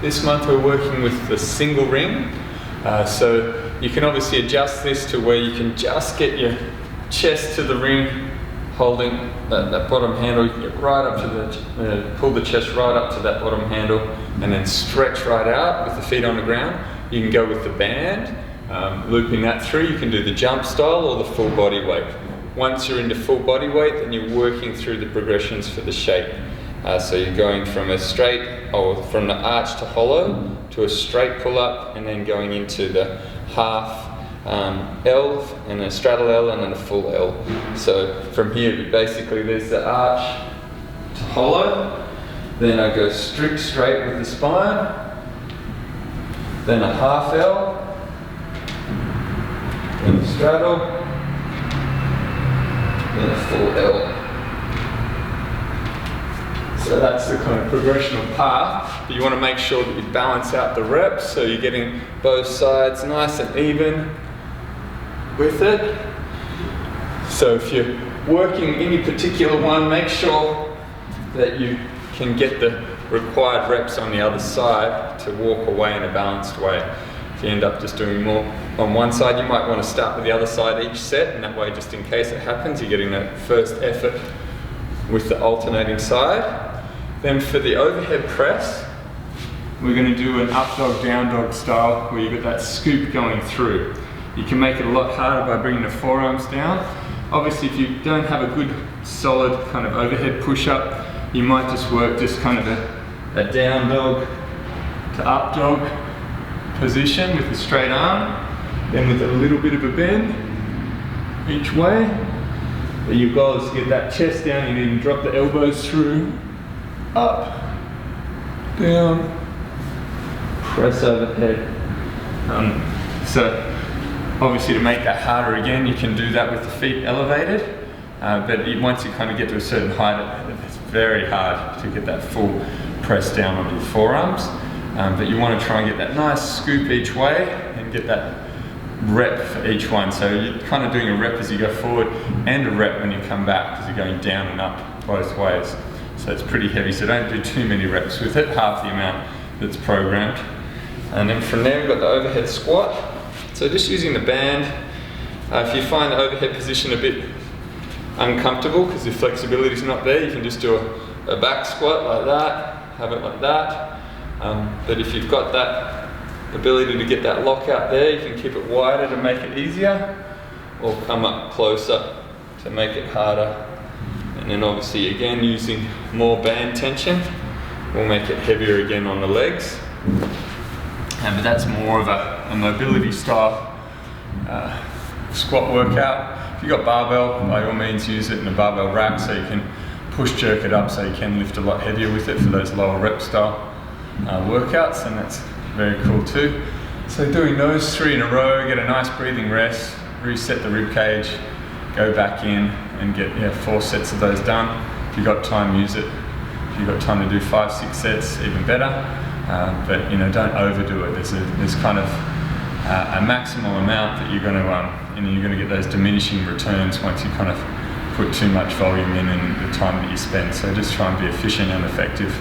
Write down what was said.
This month we're working with the single ring. So you can obviously adjust this to where you can just get your chest to the ring, holding that bottom handle. You can get right up to pull the chest right up to that bottom handle and then stretch right out with the feet on the ground. You can go with the band, looping that through. You can do the jump style or the full body weight. Once you're into full body weight, then you're working through the progressions for the shape. So you're going from a straight, or from the arch to hollow, to a straight pull up, and then going into the half L, and a straddle L, and then a full L. So from here, basically there's the arch to hollow, then I go strict straight with the spine, then a half L, then a straddle, then a full L. So that's the kind of progressional path, but you want to make sure that you balance out the reps so you're getting both sides nice and even with it. So if you're working any particular one, make sure that you can get the required reps on the other side to walk away in a balanced way. If you end up just doing more on one side, you might want to start with the other side each set, and that way, just in case it happens, you're getting that first effort with the alternating side. Then for the overhead press, we're going to do an up dog, down dog style where you've got that scoop going through. You can make it a lot harder by bringing the forearms down. Obviously, if you don't have a good solid kind of overhead push-up, you might just work just kind of a down dog to up dog position with a straight arm, then with a little bit of a bend each way. But your goal is to get that chest down. You need to drop the elbows through, up, down, press overhead. So obviously, to make that harder again, you can do that with the feet elevated, but once you kind of get to a certain height, it's very hard to get that full press down onto the forearms. But you want to try and get that nice scoop each way and get that rep for each one. So you're kind of doing a rep as you go forward and a rep when you come back, because you're going down and up both ways. So it's pretty heavy, so don't do too many reps with it, half the amount that's programmed. And then from there we've got the overhead squat. So just using the band. If you find the overhead position a bit uncomfortable because your flexibility is not there, you can just do a back squat like that, have it like that. But if you've got that ability to get that lock out there, you can keep it wider to make it easier, or come up closer to make it harder. And then obviously again, using more band tension will make it heavier again on the legs. But that's more of a mobility style squat workout. If you've got barbell, by all means use it in a barbell rack so you can push jerk it up, so you can lift a lot heavier with it for those lower rep style workouts, and that's very cool too. So doing those 3 in a row, get a nice breathing rest, reset the rib cage, go back in and get 4 sets of those done. If you've got time, use it. If you've got time to do 5-6 sets, even better. But don't overdo it. There's kind of a maximum amount that you're going to get those diminishing returns once you kind of put too much volume in and the time that you spend. So just try and be efficient and effective.